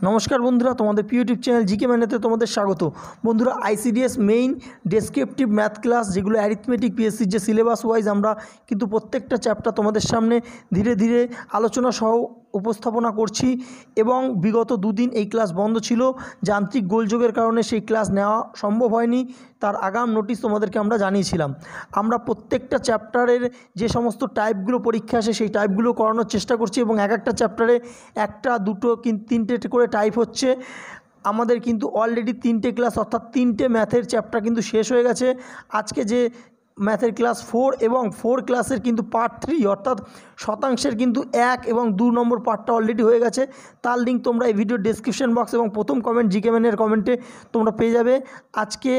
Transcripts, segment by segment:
নমস্কার বন্ধুরা, তোমাদের ইউটিউব চ্যানেল জিকে ম্যানেতে তোমাদের স্বাগত। বন্ধুরা, ICDS main descriptive math class, যেগুলো অ্যারিথমেটিক পিএসসির যে সিলেবাস ওয়াইজ, আমরা কিন্তু প্রত্যেকটা চ্যাপ্টার তোমাদের সামনে ধীরে ধীরে আলোচনা সহ উপস্থাপনা করছি। এবং বিগত দুদিন এই ক্লাস বন্ধ ছিল, যান্ত্রিক গোলযোগের কারণে সেই ক্লাস নেওয়া সম্ভব হয়নি। তার আগাম নোটিশ তোমাদেরকে আমরা জানিয়েছিলাম। আমরা প্রত্যেকটা চ্যাপ্টারের যে সমস্ত টাইপগুলো পরীক্ষা আসে সেই টাইপগুলো করানোর চেষ্টা করছি, এবং এক একটা চ্যাপ্টারে একটা দুটো তিনটে করে টাইপ হচ্ছে। আমাদের কিন্তু অলরেডি 3টে ক্লাস অর্থাৎ 3টে ম্যাথের চ্যাপ্টার কিন্তু শেষ হয়ে গেছে। আজকে যে ম্যাথের ক্লাস 4 এবং 4 ক্লাসের কিন্তু পার্ট 3 অর্থাৎ শতাংশের কিন্তু 1 এবং 2 নম্বর পার্টটা অলরেডি হয়ে গেছে। তার লিঙ্ক তোমরা এই ভিডিওর ডেসক্রিপশন বক্স এবং প্রথম কমেন্ট জিকে ম্যানের কমেন্টে তোমরা পেয়ে যাবে। আজকে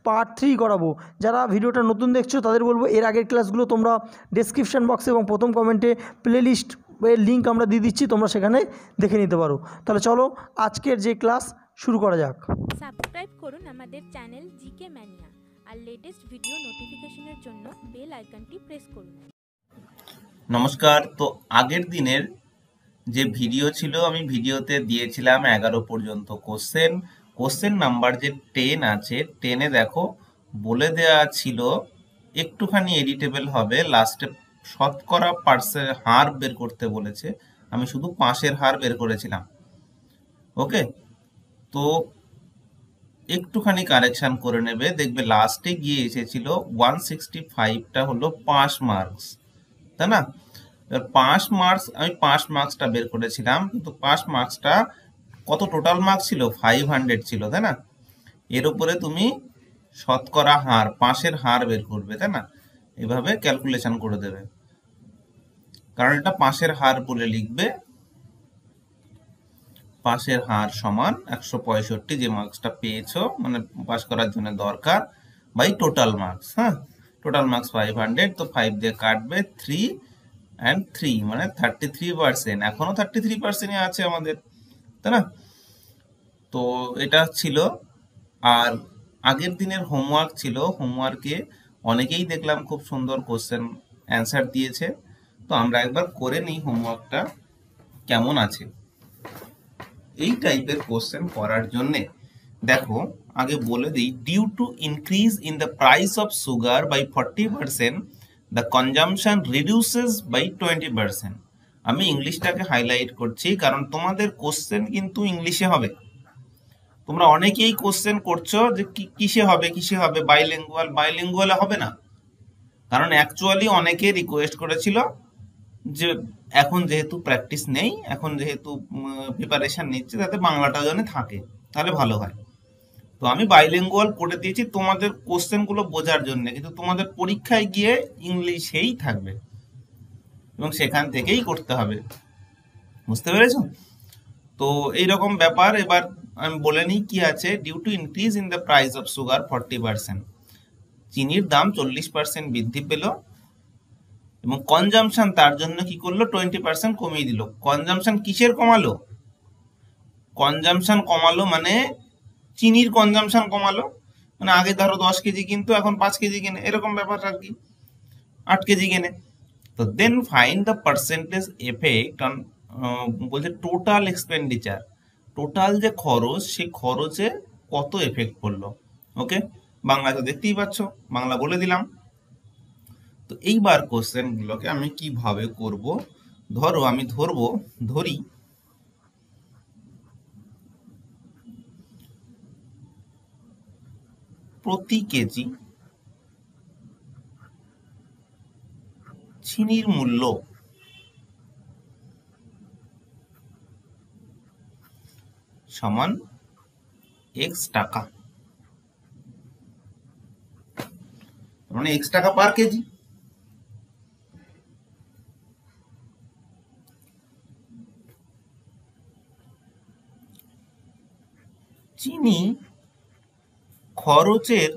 পার্ট 3 করাবো। যারা ভিডিওটা নতুন দেখছো তাদের বলবো, এর আগের ক্লাসগুলো তোমরা ডেসক্রিপশন বক্সে এবং প্রথম কমেন্টে প্লেলিস্ট এর লিঙ্ক আমরা দিয়ে দিচ্ছি, তোমরা সেখানে দেখে নিতে পারো। তাহলে চলো আজকের যে ক্লাস শুরু করা যাক। সাবস্ক্রাইব করুন আমাদের চ্যানেল জিকে ম্যানিয়া আর লেটেস্ট ভিডিও নোটিফিকেশনের জন্য বেল আইকনটি প্রেস করুন। নমস্কার। তো আগের দিনের যে ভিডিও ছিল, আমি ভিডিওতে দিয়েছিলাম 11 পর্যন্ত কোশ্চেন নাম্বার যে 10 আছে, 10-এ দেখো বলে দেওয়া ছিল একটুখানি এডিটেবল হবে, লাস্টে শতকরা পার্সেন্ট হার বের করতে বলেছে। আমি শুধু পাশের হার বের করেছিলাম। ওকে, তো একটুখানি কারেকশন করে নেবে, দেখবে লাস্টে গিয়ে এসেছিল 165টা হলো পাস মার্কস, তাই না? এবার পাস মার্কস, আমি পাস মার্কসটা বের করেছিলাম, কিন্তু পাস মার্কসটা কত টোটাল মার্কস ছিল? 500 ছিল, তাই না? এর উপরে তুমি শতকরা হার, পাশের হার বের করবে, তাই না? এভাবে ক্যালকুলেশন করে দেবে, কারণ এটা পাশের হার বলে লিখবে। পাশের হার সমান 165, যে মার্কসটা পেয়েছো মানে পাস করার জন্য দরকার, বাই টোটাল মার্কস। হ্যাঁ, টোটাল মার্কস 500, তো 5 দিয়ে কাটবে 3 and 3 মানে 33%। এখনো 33% আছে আমাদের, তাই না? তো এটা ছিল। আর আগের দিনের হোমওয়ার্ক ছিল, হোমওয়ার্কে অনেকেই দেখলাম খুব সুন্দর কোশ্চেন অ্যান্সার দিয়েছে। তো আমরা একবার করে নিই হোমওয়ার্কটা কেমন আছে। এই টাইপের কোশ্চেন করার জন্য দেখো আগে বলে দিই, due to increase in the price of sugar by 40%, the consumption reduces by 20%। আমি ইংলিশটাকে হাইলাইট করছি কারণ তোমাদের কোশ্চেন কিন্তু ইংলিশে হবে। তোমরা অনেকেই কোশ্চেন করছো যে কিসে হবে, বাইলিঙ্গুয়ালে হবে না। কারণ অ্যাকচুয়ালি অনেকে রিকোয়েস্ট করেছিল যে এখন যেহেতু প্র্যাকটিস নেই, এখন যেহেতু প্রিপারেশন নিচ্ছে, যাতে বাংলাটা যেন থাকে, তাহলে ভালো হয়। তো আমি বাইলিঙ্গুয়াল করে দিয়েছি তোমাদের কোশ্চেনগুলো বোঝার জন্য, কিন্তু তোমাদের পরীক্ষায় গিয়ে ইংলিশেই থাকবে এবং সেখান থেকেই করতে হবে। বুঝতে পেরেছো? তো এইরকম ব্যাপার। এবার আমি বলে নিই কি আছে। Due to increase in the price of sugar 40%, চিনির দাম 40% বৃদ্ধি পেল এবং কনজাম্পশন তার জন্য কি করলো? 20% কমিয়ে দিল। কনজাম্পশন কিসের কমালো? কনজাম্পশন কমালো মানে চিনির কনজাম্পশন কমালো, মানে আগে ধরো 10 কেজি কিন্তু এখন 5 কেজি কেনে, এরকম ব্যাপার আর কি, 8 কেজি কেনে। তো then find the percentage effect on, বলছে টোটাল এক্সপেন্ডিচার, টোটাল যে খরচ, সেই খরচে কত এফেক্ট পড়লো। ওকে, বাংলা তো দেখতেই পাচ্ছ, বাংলা বলে দিলাম। তো এইবার কোশ্চেন গুলোকে আমি কিভাবে করব, ধরো আমি ধরি প্রতি কেজি চিনির মূল্য সমান x টাকা, মানে x টাকা পার কেজি। চিনি খরচের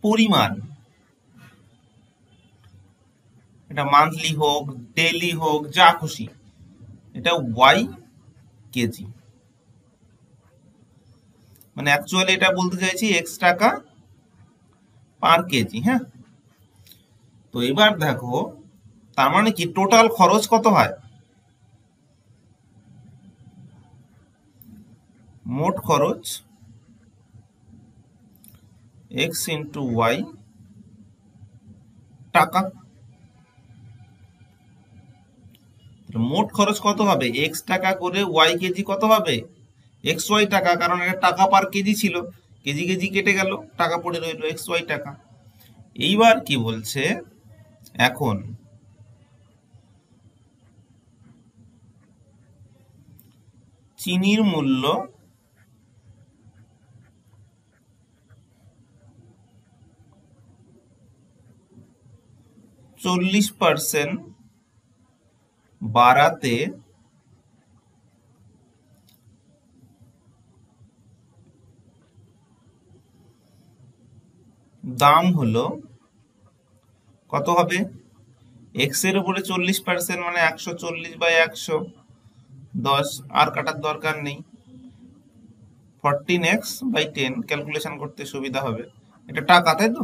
পরিমাণ, এটা মান্থলি হোক, ডেইলি হোক, যা খুশি, এটা y কেজি, মানে অ্যাকচুয়ালি এটা বলতে চাইছি x টাকা পার কেজি। হ্যাঁ, তো এবার দেখো তার মানে কি টোটাল খরচ কত হয়? মোট খরচ x ইন্টু ওয়াই টাকা। মোট খরচ কত হবে? x টাকা করে y কেজি কত হবে? xy টাকা, কারণ এটা টাকা পার কেজি ছিল, কেজি কেজি কেটে গেল, টাকা পড়ে রইল xy টাকা। এইবার কি বলছে, এখন চিনির মূল্য %40 বাড়াতে দাম হলো কত হবে? এক্স এর উপরে 40% মানে 140/110, আর কাটার দরকার নেই। 14x/10 ক্যালকুলেশন করতে সুবিধা হবে। এটা টাকা, তাই তো?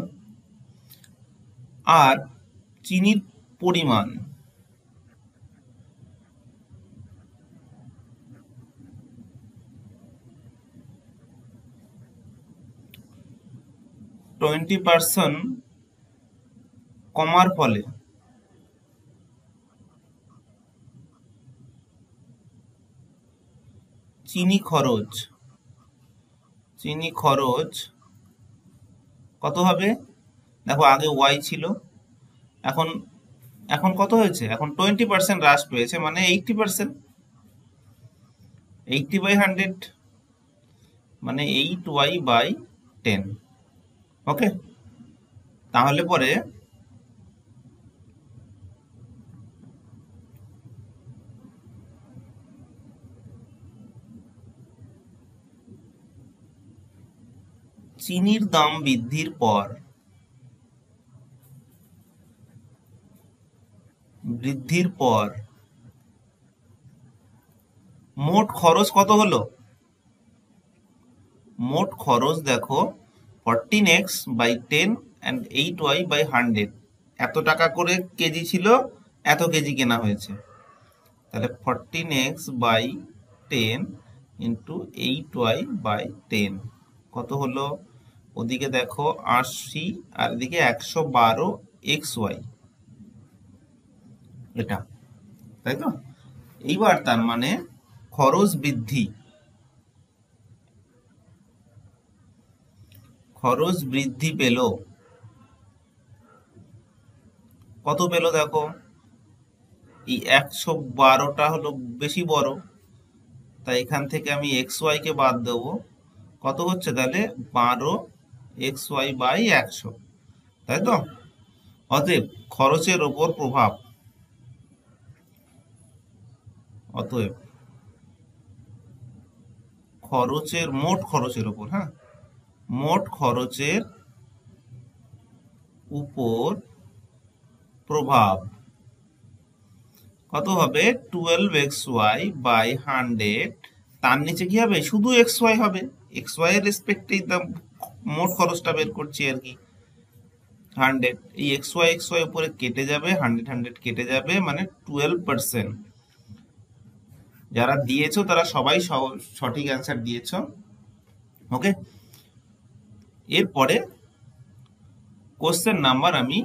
আর চিনির পরিমাণ %20 কমার ফলে চিনি খরচ কত হবে? দেখো আগে ওয়াই ছিল, এখন এখন কত হয়েছে? এখন 20% হ্রাস পেয়েছে, মানে 80%, 80/100 মানে 8y/10। ওকে, তাহলে পরে চিনির দাম বৃদ্ধির পর মোট খরচ কত হলো? মোট খরচ দেখো 14x/10 and 8y/100, এত টাকা করে কেজি ছিল, এত কেজি কেনা হয়েছে, তাহলে 14x/10 ইন্টু 8y/10 কত হলো? ওদিকে দেখো 80 আর এদিকে 112xy, এটা, তাই তো? এইবার তার মানে খরচ বৃদ্ধি পেল কত পেল? দেখো এই 112টা হলো বেশি বড়, তাই এখান থেকে আমি xy কে বাদ দেবো, কত হচ্ছে তাহলে? 12xy/100, তাই তো? অতএব খরচের ওপর প্রভাব, মোট খরচের উপর, হ্যাঁ, মোট খরচের উপর প্রভাব কত হবে? 12xy/100, তার নিচে কি হবে? শুধু xy হবে, xy এর রেসপেক্টেই মোট খরচটা বের করছি আর কি। 100, এই xy উপরে কেটে যাবে, 100 কেটে যাবে, মানে 12%। যারা দিয়েছো তারা সবাই সঠিক অ্যান্সার দিয়েছো। ওকে, এরপরে কোশ্চেন নাম্বার আমি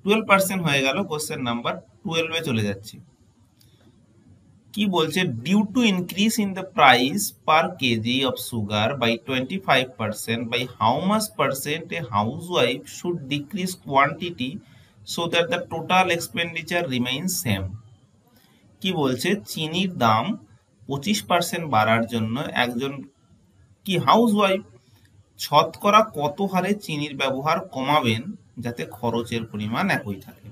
12% হয়ে গেল, কোশ্চেন নাম্বার 12 চলে যাচ্ছি। কি বলছে? Due to increase in the price per kg of sugar by 25%, by how much percent a housewife should decrease quantity so that the total expenditure remains same. কি বলছে? চিনির দাম 25% বাড়ার জন্য একজন কি হাউস ওয়াইফ শতকরা কত হারে চিনির ব্যবহার কমাবেন যাতে খরচের পরিমাণ একই থাকে?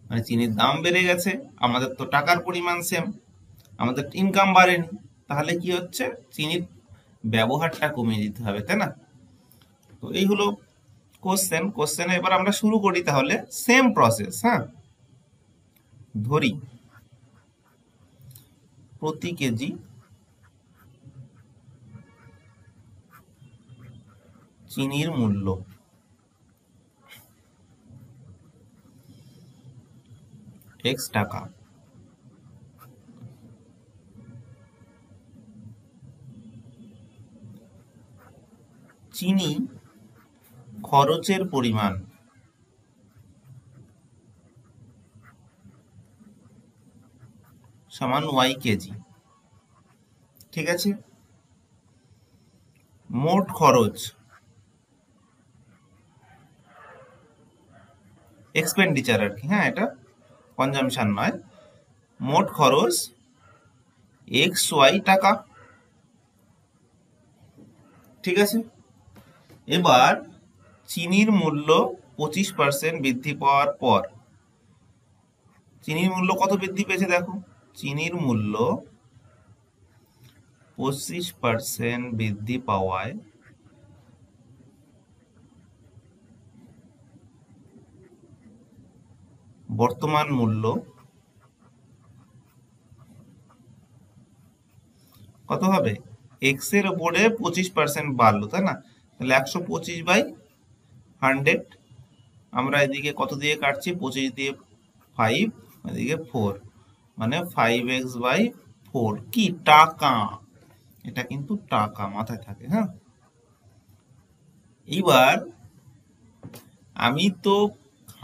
মানে চিনির দাম বেড়ে গেছে, আমাদের তো টাকার পরিমাণ সেম, আমাদের ইনকাম বাড়েনি, তাহলে কি হচ্ছে? চিনির ব্যবহারটা কমিয়ে দিতে হবে, তাই না? তো এই হলো কোশ্চেন। এবার আমরা শুরু করি তাহলে, সেম প্রসেস। হ্যাঁ, ধরি প্রতি কেজি চিনির মূল্য x টাকা। চিনি খরচের পরিমাণ সমান y কেজি। ঠিক আছে, মোট খরচ এক্সপেন্ডিচার আর কি, হ্যাঁ এটা কনজাম্পশন নয়, মোট খরচ xy টাকা। ঠিক আছে, এবার চিনির মূল্য 25% বৃদ্ধি পাওয়ার পর, চিনির মূল্য কত বৃদ্ধি পেয়েছে দেখো, চিনির মূল্য 25% বৃদ্ধি পাওয়ায় বর্তমান মূল্য কত হবে, x এর উপরে 25% বাড়লো, তাই না? তাহলে 125/100, আমরা এদিকে কত দিয়ে কাটছি, 25 দিয়ে 5, এদিকে 4, মানে 5x/4 কি টাকা, এটা কিন্তু টাকা, মাথায় থাকে। হ্যাঁ, এইবার আমি তো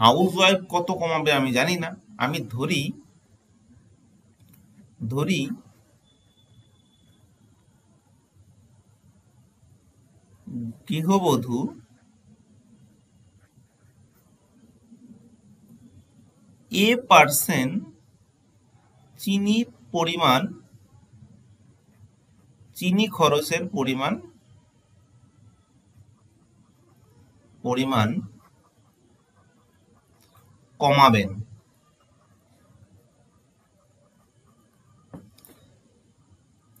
হাউস ওয়াইফ কত কমাবে আমি জানি না, আমি ধরি গৃহবধূ a% চিনির পরিমাণ, চিনি খরচের পরিমাণ কমাবেন।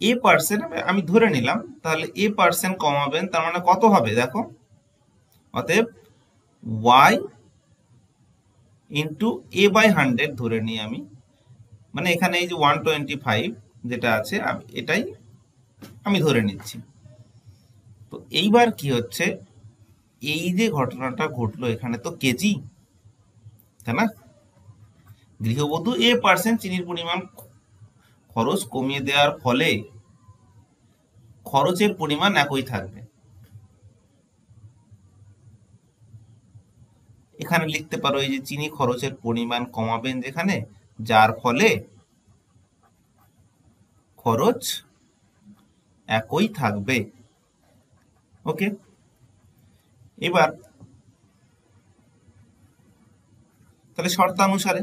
a% আমি ধরে নিলাম, তাহলে a% কমাবেন, তার মানে কত হবে দেখো, অতএব y ইন্টু a/100 ধরে নিই আমি, মানে এখানে এই যে 125 যেটা আছে এটাই আমি ধরে নিচ্ছি। তো এইবার কি হচ্ছে, এই যে ঘটনাটা ঘটলো এখানে তো কেজি, তাই না? গৃহবধূ a% চিনির পরিমাণ খরচ কমিয়ে দেওয়ার ফলে খরচের পরিমাণ একই থাকবে। এখানে লিখতে পারো এই যে চিনি খরচের পরিমাণ কমাবেন যেখানে, যার ফলে খরচ একই থাকবে। ওকে, এবার তাহলে শর্তানুসারে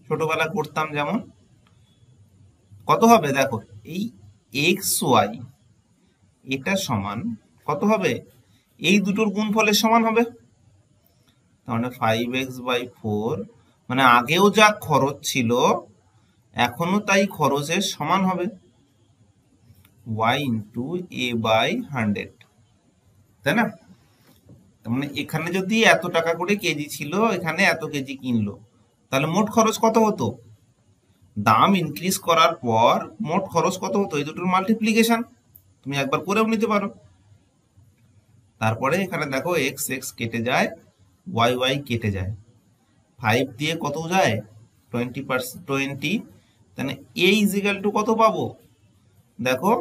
ছোটবেলা করতাম যেমন, কত হবে দেখো, এই xy এটা সমান কত হবে, এই দুটোর গুণফলের সমান হবে, তাহলে 5x/4, মানে আগেও যা খরচ ছিল এখনো তাই খরচের সমান হবে, y ইন্টু a/100, তাই না? তার মানে এখানে যদি এত টাকা করে কেজি ছিল, এখানে এত কেজি কিনলো, তাহলে মোট খরচ কত হতো, দাম ইনক্রিজ করার পর মোট খরচ কত হতো, এই দুটোর মাল্টিপ্লিকেশন, তুমি একবার করেও নিতে পারো। তারপরে এখানে দেখো x x কেটে যায়, y y কেটে যায়, 5 দিয়ে কত যায় 20%, তাহলে a ইজিক্যাল টু কত পাবো দেখো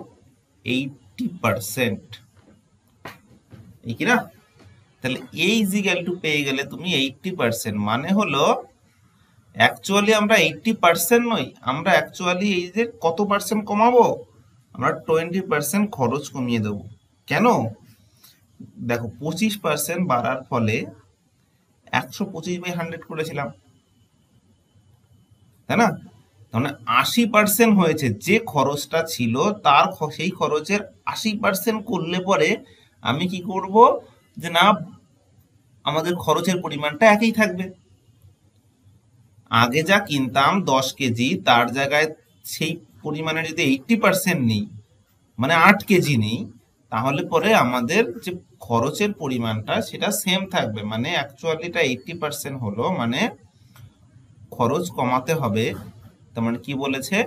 80%, এই কি না? তাহলে a ইজিক্যাল টু পেয়ে গেলে তুমি 80%, মানে হলো অ্যাকচুয়ালি আমরা 80% নই, আমরা অ্যাকচুয়ালি এই যে কত পার্সেন্ট কমাবো, আমরা 20% খরচ কমিয়ে দেব। কেন দেখো, 25% বাড়ার ফলে 125/100 করেছিলাম, তাই না? তাহলে 80% হয়েছে, যে খরচটা ছিল তার সেই খরচের 80% করলে পরে আমি কি করব, যে না আমাদের খরচের পরিমাণটা একই থাকবে, আগে যা কিনতাম 10 কেজি তার জায়গায় সেই পরিমাণে যদি 80% নিই, মানে 8 কেজি নিই, তাহলে পরে আমাদের যে খরচের পরিমাণটা সেটা সেম থাকবে, মানে অ্যাকচুয়ালি এটা 80% হলো, মানে খরচ কমাতে হবে। তার মানে কি বলেছে,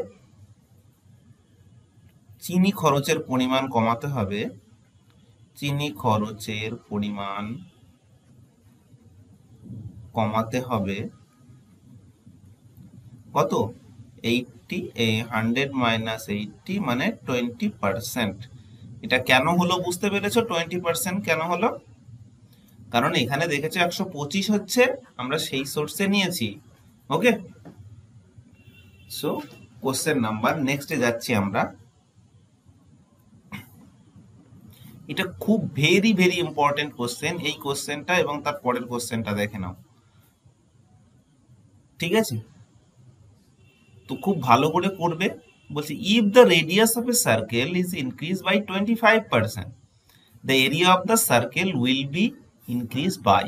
চিনি খরচের পরিমাণ কমাতে হবে, চিনি খরচের পরিমাণ কমাতে হবে কত 80 100 মাইনাস 80 মানে 20%। এটা কেন হলো বুঝতে পেরেছো? 20% কেন হলো? কারণ এখানে দেখেছো 125 হচ্ছে, আমরা সেই সোর্সে নিয়েছি। ওকে, সো কোশ্চেন নাম্বার নেক্সটে যাচ্ছি আমরা। এটা খুব ভেরি ভেরি ইম্পর্টেন্ট কোশ্চেন। এই কোশ্চেনটা এবং তার পরের কোশ্চেনটা দেখে নাও, ঠিক আছে? তো খুব ভালো করে করবে। বলছি if the radius of a circle is increase by 25%, the area of the circle will be increase by.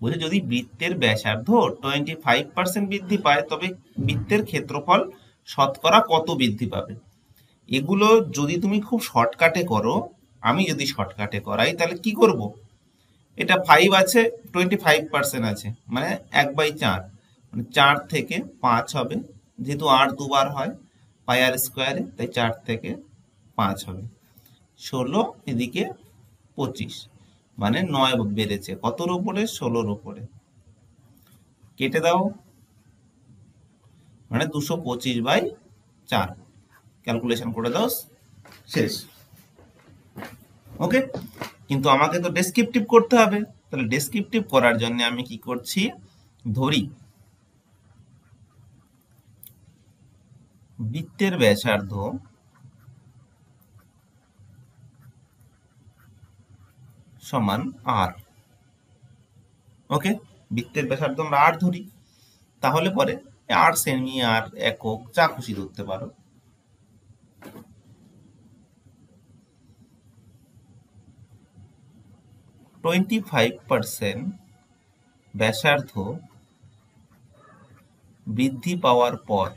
বলছে যদি বৃত্তের ব্যাসার্ধ 25% বৃদ্ধি পায় তবে বৃত্তের ক্ষেত্রফল শতকরা কত বৃদ্ধি পাবে? এগুলো যদি তুমি খুব শর্টকাটে করো, আমি যদি শর্টকাটে করাই তাহলে কি করব? এটা 5 আছে, 25% আছে, মানে 1/4, মানে 4 থেকে 5 হবে। যেহেতু আর দুবার হয় পাই আর স্কোয়ারে, তাই 4 থেকে 5 হবে। 16 এদিকে 25, মানে 9 বেড়েছে। কতর উপরে? 16-র উপরে। কেটে দাও, মানে 225/4। ক্যালকুলেশন করে দাও, শেষ। ওকে, কিন্তু আমাকে তো ডেসক্রিপটিভ করতে হবে। তাহলে ডেসক্রিপটিভ করার জন্য আমি কি করছি? ধরি বৃত্তের ব্যাসার্ধ সমান আর। ওকে, বৃত্তের ব্যাসার্ধ আমরা আর ধরি। তাহলে পরে আর সেমি, আর একক, যা খুশি ধরতে পারো। %25 ব্যাসার্ধ বৃদ্ধি পাওয়ার পর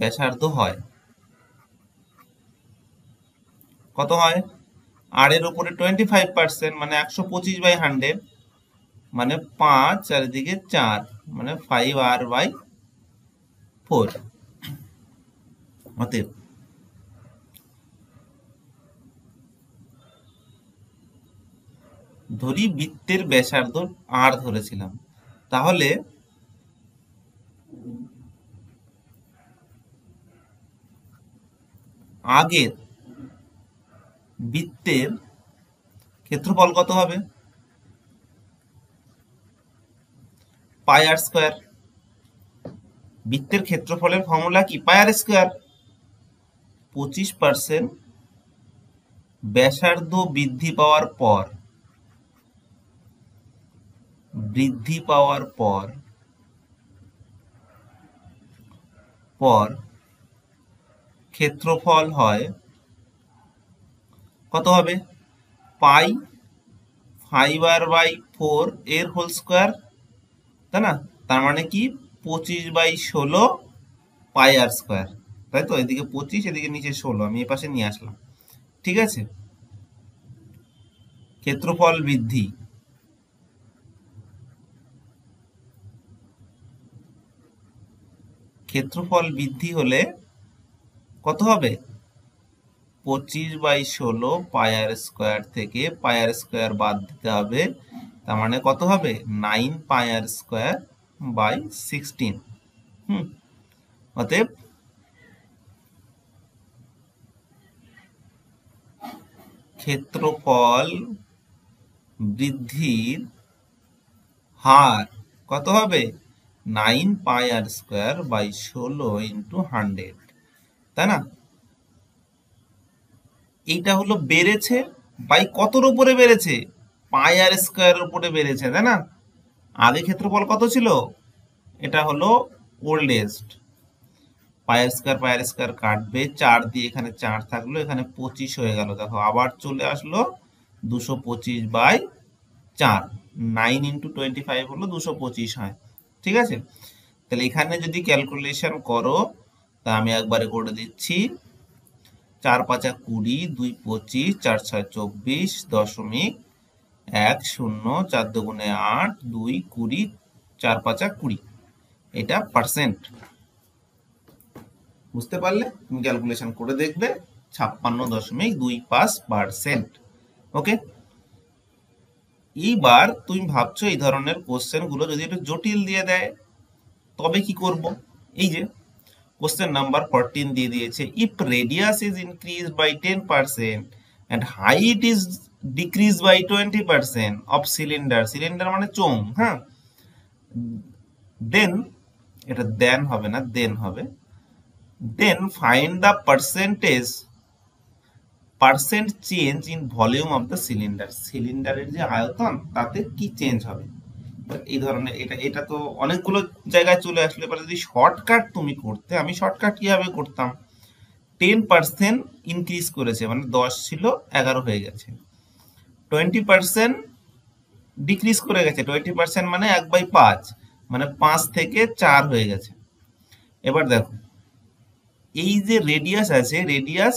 ব্যাসার্ধ হয় কত হয়? আর এর উপরে 25% মানে 125/100, মানে 5, আর এদিকে 4, মানে 5r/4। অতএব ধরি বৃত্তের ব্যাসার্ধ আর ধরেছিলাম, তাহলে আগের বৃত্তের ক্ষেত্রফল কত হবে? পাই আর স্কোয়ার। বৃত্তের ক্ষেত্রফলের ফর্মুলা কি? পাই আর স্কোয়ার। 25% ব্যাসার্ধ বৃদ্ধি পাওয়ার পর ক্ষেত্রফল হয় কত হবে? পাই 5r/4 এর হোল স্কোয়ার, তাই না? তার মানে কি 25/16 পাই আর স্কোয়ার, তাই তো? এদিকে 25, এদিকে নিচে 16, আমি এই পাশে নিয়ে আসলাম, ঠিক আছে? ক্ষেত্রফল বৃদ্ধি হলে কত হবে? 25/16 পাই আর স্কোয়ার থেকে পাই আর স্কোয়ার বাদ দিতে হবে, তার মানে কত হবে? 9 পাই আর স্কোয়ার বাই 16। অতএব ক্ষেত্রফল বৃদ্ধির হার কত হবে? 9 পাই আর স্কোয়ার বাই 16 ইন্টু 100, তাই না? এইটা হলো বেড়েছে বাই কতর উপরে বেড়েছে? পাই আর স্কোয়ারের উপরে বেড়েছে, তাই না? আগে ক্ষেত্রফল কত ছিল? এটা হলো ওল্ডেস্ট। পাই আর স্কোয়ার কাটবে, 4 দিয়ে এখানে 4 থাকলো, এখানে 25 হয়ে গেল। দেখো আবার চলে আসলো 225/4। 9 ইন্টু 25 হলো 225 হয়, ঠিক আছে? তাহলে এখানে যদি ক্যালকুলেশন করো, তা আমি একবারে করে দিচ্ছি। 4 × 5 = 20, 2 × 25, 4 × 6 = 24.10, 4 × 2 = 8, 2 × 20, 4 × 5 = 20। এটা পার্সেন্ট। বুঝতে পারলে? তুমি ক্যালকুলেশন করে দেখবে, 56.25%। ওকে, এইবার তুমি ভাবছো এই ধরনের কোশ্চেন গুলো যদি একটু জটিল দিয়ে দেয় তবে কি করব। এই যে কোশ্চেন নাম্বার 14 দিয়ে দিয়েছে, if radius is increase by 10% and height is decreased by 20% of cylinder, cylinder মানে চোঙ, হ্যাঁ, দেন, এটা দেন হবে না, দেন হবে, then find the percent change in volume of the cylinder, সিলিন্ডারের যে আয়তন তাতে কি চেঞ্জ হবে। এই ধরনের এটা তো অনেকগুলো জায়গায় চলে আসলে, এবার যদি শর্টকাট তুমি করতে, আমি শর্টকাট কিভাবে করতাম, 10% ইনক্রিজ করেছে মানে 10 ছিল 11 হয়ে গেছে, 20% ডিক্রিজ করে গেছে, 20% মানে 1/5 মানে 5 থেকে 4 হয়ে গেছে। এবার দেখো এই যে রেডিয়াস আছে, রেডিয়াস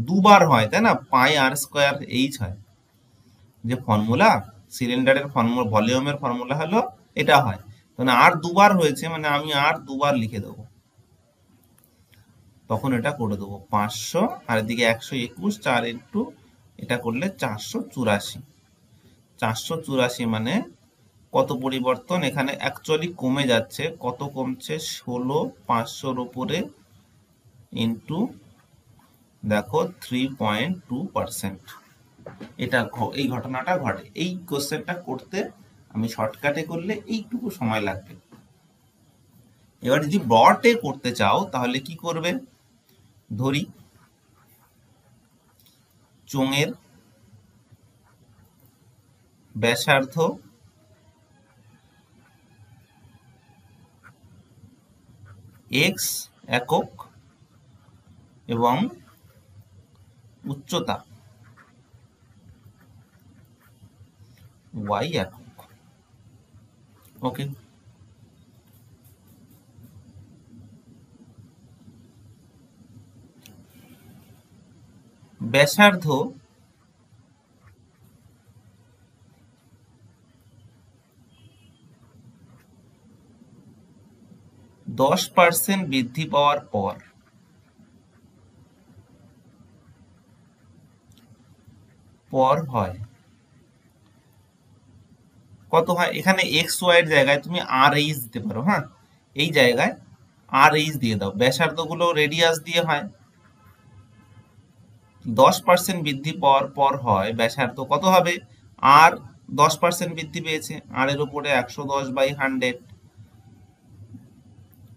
দুবার হয় তাই না, পাই আর স্কয়ার এইচ হয়, যে ফর্মুলা সিলিন্ডারের ফর্মুলা ভলিউমের ফর্মুলা হলো এটা হয়, মানে আর দুবার হয়েছে মানে আমি আর দুবার লিখে দেবো, তখন এটা করে দেবো 500 আর এদিকে 121, 4 ইন্টু এটা করলে 484, 484 মানে কত পরিবর্তন, এখানে অ্যাকচুয়ালি কমে যাচ্ছে, কত কমছে 16, 500-র উপরে ইন্টু দেখো 3.2%, এটা এই ঘটনাটা ঘটে। এই কোশ্চেনটা করতে আমি শর্টকাটে করলে এইটুকু সময় লাগবে। এবার যদি ব্রডে করতে চাও তাহলে কি করবে, ধরি চোঙের ব্যাসার্ধ x একক এবং উচ্চতা y একক। ওকে, ব্যাসার্ধ 10% বৃদ্ধি পাওয়ার পর হয় কত হয়, এখানে এক্স ওয়াই এর জায়গায় তুমি আর এইচ দিতে পারো, হ্যাঁ, এই জায়গায় আর এইচ দিয়ে দাও, ব্যাসার্ধ গুলো রেডিয়াস দিয়ে হয়, 10% বৃদ্ধি পাওয়ার পর হয় ব্যাসার্ধ কত হবে, আর 10% বৃদ্ধি পেয়েছে, আর এর উপরে 110/100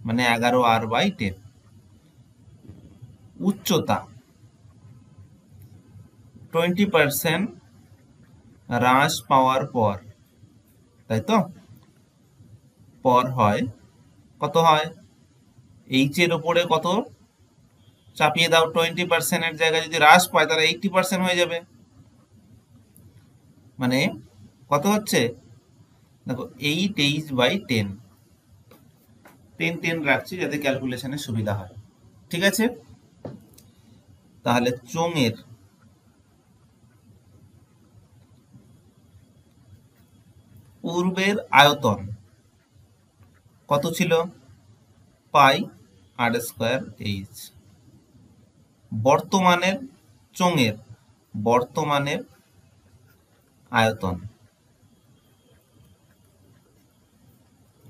মানে 11r/10, উচ্চতা 20% হ্রাস পাওয়ার পর, তাই তো, পর হয় কত হয়, এইচ এর উপরে কত চাপিয়ে দাও, 20% এর জায়গায় যদি হ্রাস পায় তাহলে 80% হয়ে যাবে, মানে কত হচ্ছে দেখো 8h/10, 10 রাখছি যাতে ক্যালকুলেশনের সুবিধা হয়। ঠিক আছে, তাহলে চোঙের পূর্বের আয়তন কত ছিল, পাই আর স্কয়ার এইচ, বর্তমানের চোঙের বর্তমানের আয়তন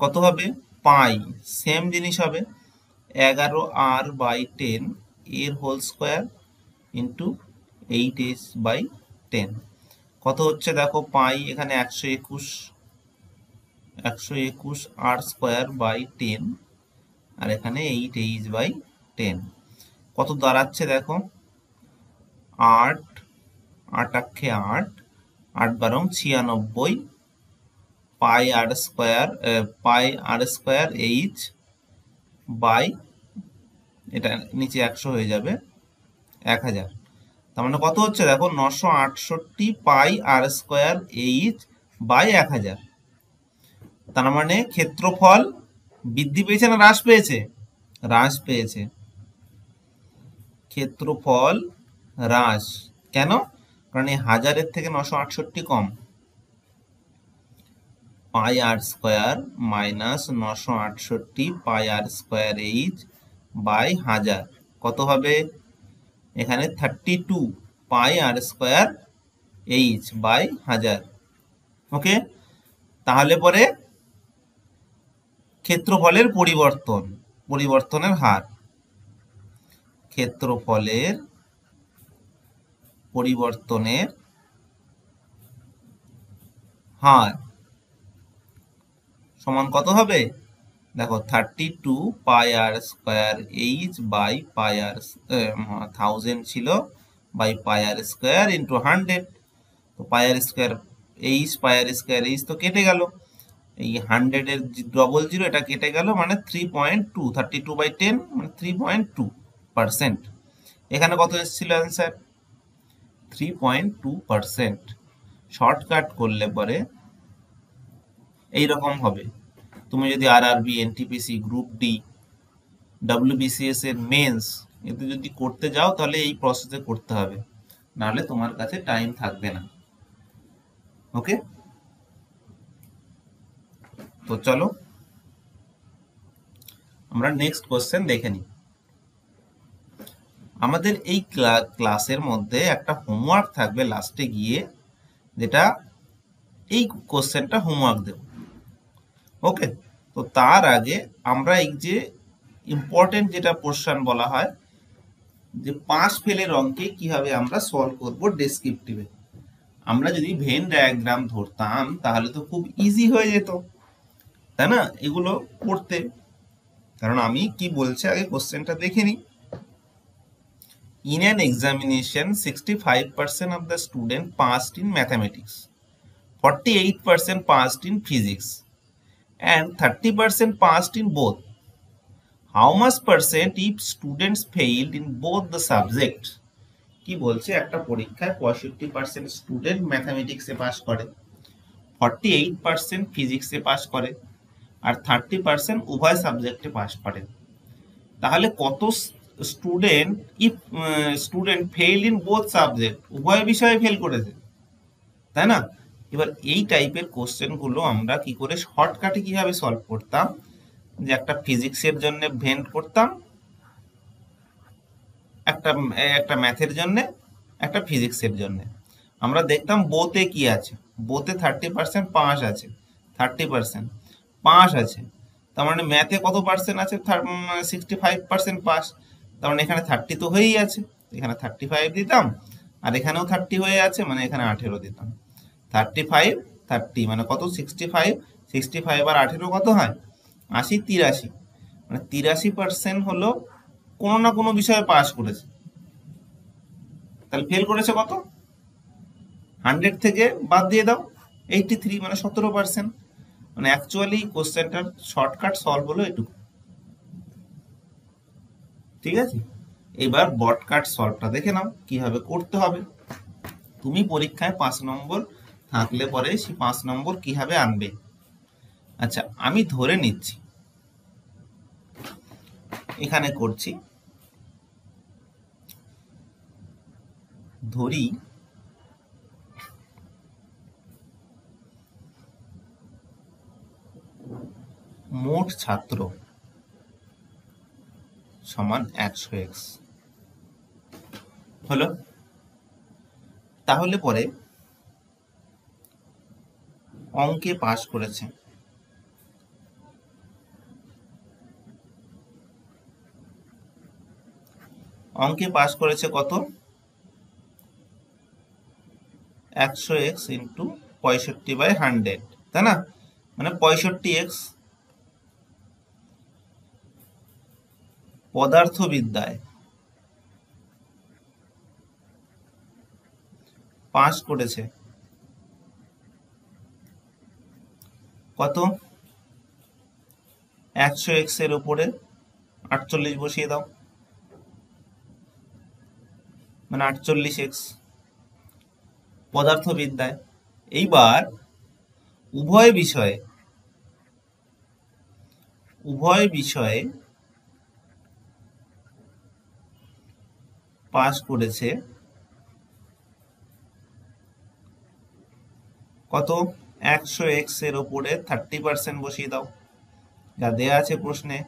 কত হবে, পাই সেম জিনিস হবে 11r/10 এর হোল স্কয়ার ইন্টু 8h/10, কত হচ্ছে দেখো, পাই এখানে 121 r স্কয়ার বাই 10 আর এখানে 8h/10, কত দাঁড়াচ্ছে দেখো, 8 8 8 8 96 pi r square h by, এটা নিচে 100 হয়ে যাবে 1000, তার মানে কত হচ্ছে দেখো 968 pi r square h by 1000, তার মানে ক্ষেত্রফল বৃদ্ধি পেয়েছে না হ্রাস পেয়েছে, হ্রাস পেয়েছে, ক্ষেত্রফল হ্রাস, কেন, কারণ এই 1000-এর থেকে 968 কম, pi r square minus 968 pi r square h by 1000 কত হবে এখানে 32 pi r square h by 1000। Okay, তাহলে পরে ক্ষেত্রফলের পরিবর্তনের হার, ক্ষেত্রফলের পরিবর্তনের হার সমান কত হবে? দেখো 32 pi r square h by pi r 1000 ছিল by pi r square into 100। তো pi r square h, pi r square h তো কেটে গেল, এই 100 এর ডবল জিরো এটা কেটে গেল, মানে 3.2, 32/10 মানে 3.2%। এখানে কত এসেছিল অ্যান্সার? 3.2%। শর্টকাট করলে পরে এইরকম হবে। তুমি যদি RRB, NTPC, group D, WBCS এর মেন্স এতে যদি করতে যাও তাহলে এই প্রসেসে করতে হবে, নাহলে তোমার কাছে টাইম থাকবে না। ওকে, তো চলো আমরা নেক্সট কোশ্চেন দেখে নিই। আমাদের এই ক্লাসের মধ্যে একটা হোমওয়ার্ক থাকবে লাস্টে গিয়ে, যেটা এই কোশ্চেনটা হোমওয়ার্ক দেব। ওকে, তো তার আগে আমরা এই যে ইম্পর্টেন্ট যেটা পোর্শন বলা হয় যে পাস ফেলের অঙ্কে কিভাবে আমরা সলভ করব ডেসক্রিপটিভে, আমরা যদি ভেন ডায়াগ্রাম ধরতাম তাহলে তো খুব ইজি হয়ে যেত, তাই না এগুলো করতে। কারণ আমি কি বলছে আগে কোশ্চেনটা দেখে নিই। In an examination, 65% of the student passed in mathematics, 48% passed in physics, and 30% passed in both. How much percent if students failed in both the subjects? কি বলছে, একটা পরীক্ষায় 65% স্টুডেন্ট ম্যাথামেটিক্সে পাস করে, 48% ফিজিক্সে পাস করে, আর 30% উভয় সাবজেক্টে পাস করে। তাহলে কত student fail in both subject, উভয় বিষয়ে ফেল করেছে, তাই না? এবার এই টাইপের কোশ্চেনগুলো আমরা কি করে শর্টকাটে কিভাবে সলভ করতাম, যে একটা ফিজিক্সের জন্য ভেন্ট করতাম, একটা ম্যাথের জন্য, একটা ফিজিক্সের জন্য। আমরা দেখতাম বোতে কি আছে, বোতে 30% পাস আছে, 30% পাস আছে, তার মানে ম্যাথে কত পার্সেন্ট আছে? 65% পাস। তার মানে এখানে 30 তো হয়েই আছে, এখানে 35 দিতাম, আর এখানেও 30 হয়ে আছে, মানে এখানে 18 দিতাম। 35 30 মানে কত? 65, 65 আর 18 কত হয়? 80, 83, মানে 83% হলো কোনো না কোনো বিষয়ে পাস করেছে। তাহলে ফেল করেছে কত? 100 থেকে বাদ দিয়ে দাও 83, মানে 17%। মানে অ্যাকচুয়ালি কোশ্চেনটার শর্টকাট সলভ হলো এটুকু। ঠিক আছে, এবার বটকাট সলভটা দেখে নাও কিভাবে করতে হবে। তুমি পরীক্ষায় 5 নম্বর থাকলে পরে সেই 5 নম্বর কিভাবে আনবে। আচ্ছা, আমি ধরে নিচ্ছি, এখানে করছি, ধরি মোট ছাত্র সমান 100x হলো। তাহলে পরে অঙ্কে পাস করেছে কত? 100x ইন্টু 65/100, তাই না? মানে 65x। পদার্থবিদ্যায় পাস করেছে কত? 100x এর উপরে 48 বসিয়ে দাও, মানে 48x পদার্থবিদ্যায়। এইবার উভয় বিষয়ে পাস করেছে কত? 100x এর উপরে 30% বসিয়ে দাও, যা দেয়া আছে প্রশ্নে,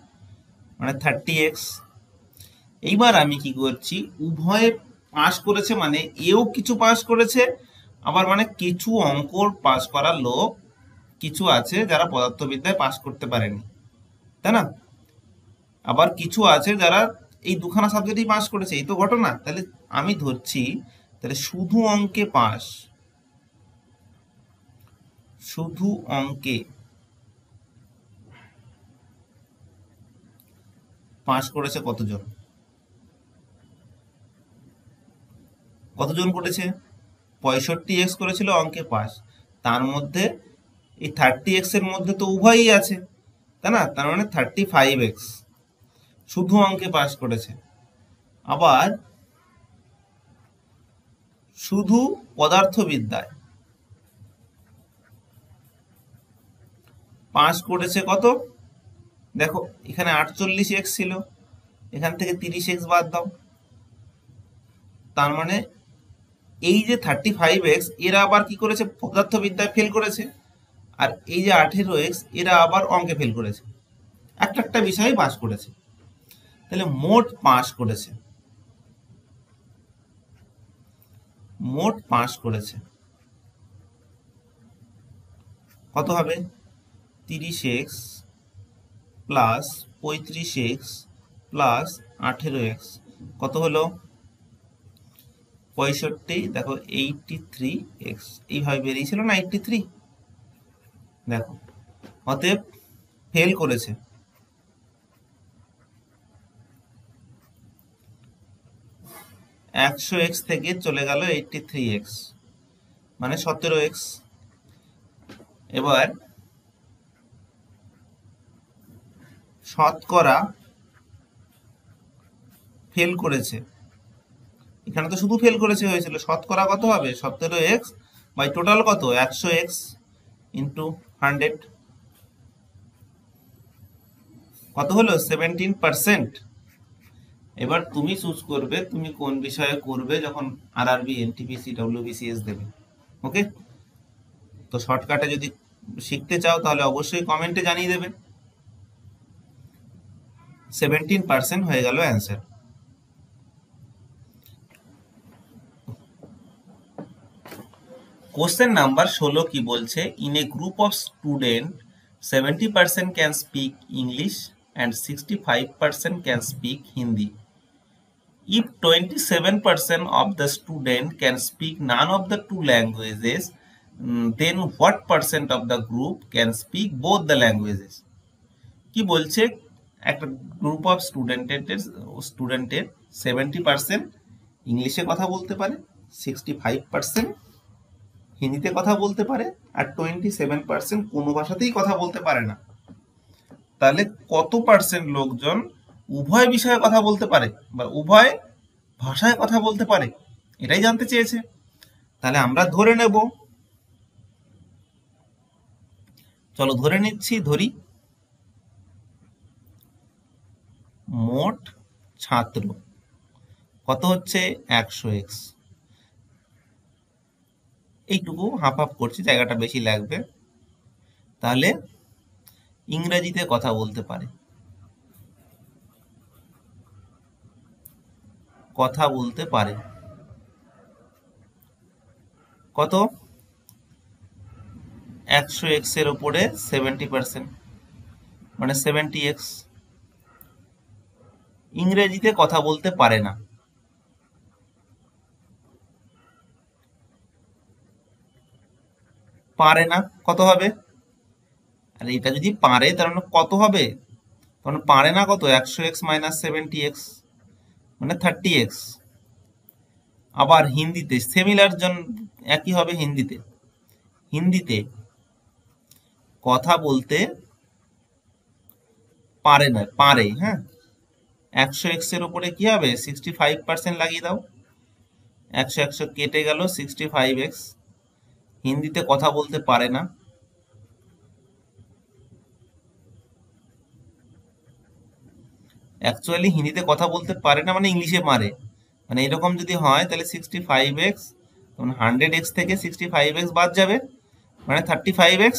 মানে 30x। এইবার আমি কি করছি, উভয়ে পাস করেছে মানে এও কিছু পাস করেছে, আবার মানে কিছু অঙ্ক পাস করা লোক কিছু আছে যারা পদার্থবিদ্যায় পাস করতে পারেনি, তাই না? আবার কিছু আছে যারা এই দুখানা সাবজেক্টই পাস করেছে, এই তো ঘটনা। তাহলে আমি ধরছি তাহলে শুধু অঙ্কে পাস করেছে কতজন করেছে? 65x করেছিল অঙ্কে পাস। তার মধ্যে এই 30x এর মধ্যে তো উভয়ই আছে, তাই না? তার মানে 35x শুধু অঙ্কে পাস করেছে। আবার শুধু পদার্থবিদ্যায় পাস করেছে কত? দেখো এখানে 48x ছিল, এখান থেকে 30x বাদ দাও, তার মানে এই যে 35x এরা আবার কি করেছে, পদার্থবিদ্যায় ফেল করেছে, আর এই যে 18x এরা আবার অঙ্কে ফেল করেছে, একটা বিষয়ে পাস করেছে। তাহলে মোট পাস করেছে কত হবে? 30x plus 35x plus 18x কত হলো? 65। দেখো 83x এইভাবে বেরিয়েছিল না, 83। দেখো অতএব ফেল করেছে। x থেকে চলে গেল 83x মানে 17x। এবার শতকরা ফেল করেছে, এখানে তো শুধু ফেল করেছে হয়েছিল, শতকরা কত হবে? 17x বাই টোটাল কত? 100x ইন্টু 100 কত হলো? 17%। এবার তুমি চুজ করবে তুমি কোন বিষয়ে করবে যখন আরআরবি, এনটিপিসি, ডব্লিউবিসিএস দেবে। ওকে, তো শর্টকাটে যদি শিখতে চাও তাহলে অবশ্যই কমেন্টে জানিয়ে দেবে। 17% হয়ে গেল অ্যান্সার। কোশ্চেন নাম্বার 16 কি বলছে? In a group of student 70% can speak English and 65% can speak Hindi. If 27% of the student can speak none of the two languages, then what percent of the group can speak both the languages? কি বলছে, একটা group of স্টুডেন্টের 70% ইংলিশে কথা বলতে পারে, 65% হিন্দিতে কথা বলতে পারে, আর 27% কোনো ভাষাতেই কথা বলতে পারে না। তাহলে কত পার্সেন্ট লোকজন উভয় বিষয়ে কথা বলতে পারে বা উভয় ভাষায় কথা বলতে পারে, এটাই জানতে চেয়েছে। তাহলে আমরা ধরে নেব, চলো ধরে নিচ্ছি, ধরি মোট ছাত্র কত হচ্ছে? 100x। এইটুকু হাফ হাফ করছি, জায়গাটা বেশি লাগবে। তাহলে ইংরেজিতে কথা বলতে পারে, কত? 100x এর উপরে 70% মানে 70x। ইংরেজিতে কথা বলতে পারে না, কত হবে? আর এটা যদি পারে তার মানে কত হবে? তখন পারে না কত? 100x মাইনাস 70x মানে 30x। আবার হিন্দিতে সিমিলার একই হবে, হিন্দিতে কথা বলতে পারে। হ্যাঁ, 100x এর উপরে কি হবে? 65% লাগিয়ে দাও, 100 কেটে গেল, 65x। হিন্দিতে কথা বলতে পারে না, অ্যাকচুয়ালি হিন্দিতে কথা বলতে পারে না মানে ইংলিশে পারে, মানে এরকম যদি হয় তাহলে 65x, তখন 100x থেকে 65x বাদ যাবে মানে 35x,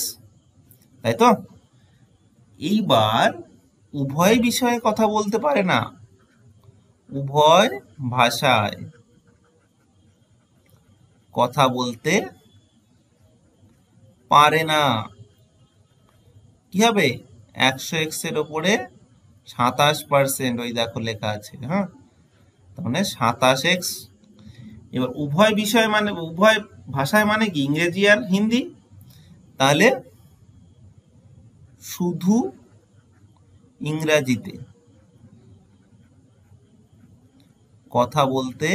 তাই তো? এইবার উভয় বিষয়ে কথা বলতে পারে না, উভয় ভাষায় কথা বলতে পারে না। কি হবে? 100x এর উপরে 27%, ওই দেখো লেখা আছে। হ্যাঁ, তাহলে 27x। এবার উভয় বিষয় মানে উভয় ভাষায় মানে কি? ইংরেজি আর হিন্দি। তাহলে শুধু ইংরেজিতে কথা বলতে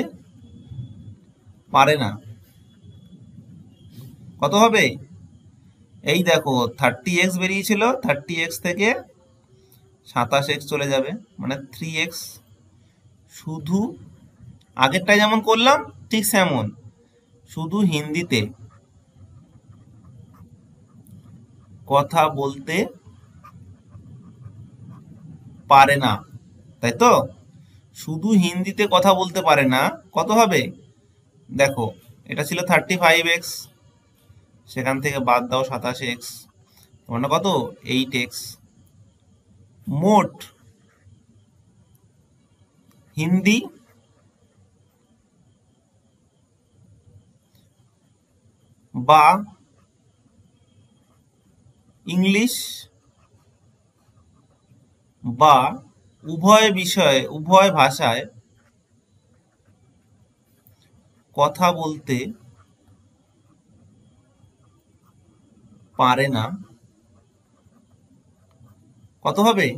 পারে না। কত হবে? এই দেখো 30x বেরিয়েছিল, 30x থেকে 27x চলে যাবে, মানে 3x। শুধু আগেরটা যেমন করলাম ঠিক সেমন, শুধু হিন্দিতে কথা বলতে পারে না, তাই তো? শুধু হিন্দিতে কথা বলতে পারে না, কত হবে? দেখো, এটা ছিল 35x, সেখান থেকে বাদ দাও 27x, মানে কত? 8x। মোট হিন্দি বা ইংলিশ বা উভয় বিষয়ে উভয় ভাষায় কথা বলতে পারে না, কত হবে?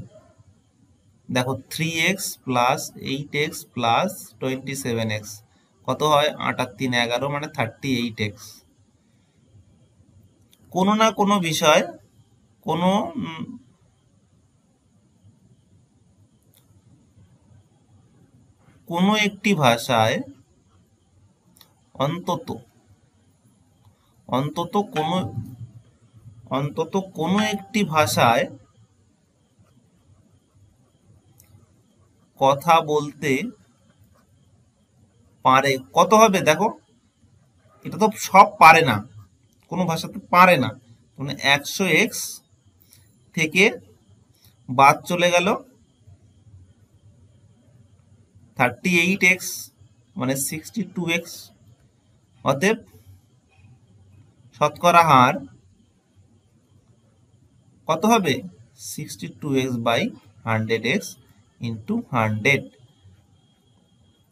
দেখো 3x plus 8x plus 27x কত হয়? 8 আর 3 11, মানে 38x। কোনো না কোনো বিষয়, কোনো কোনো একটি ভাষায় অন্তত কোনো একটি ভাষায় কথা বলতে পারে। কত হবে? দেখো, এটা তো সব পারে না, কোনো ভাষাতে পারে না, মানে 100x থেকে বাদ চলে গেল 38x, মানে 62x। অতএব শতকরা হার কত হবে? 62x by 100x into 100।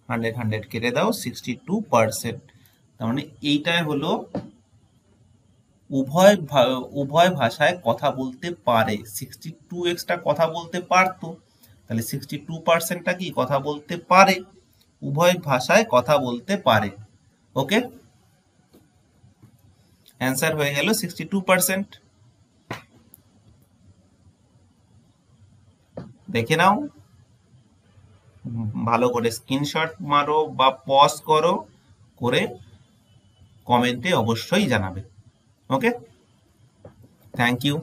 100 কেটে দাও, 62%। তার মানে এইটাই হলো উভয় ভাষায় কথা বলতে পারে। 62xটা কথা বলতে পারতো, তাহলে 62%টা কি? কথা বলতে পারে, উভয় ভাষায় কথা বলতে পারে। ওকে, অ্যান্সার হয়ে গেল 62%। দেখে নাও, ভালো করে স্ক্রিনশট মারো বা পজ করো, করে কমেন্টে অবশ্যই জানাবে। ওকে, থ্যাংক ইউ।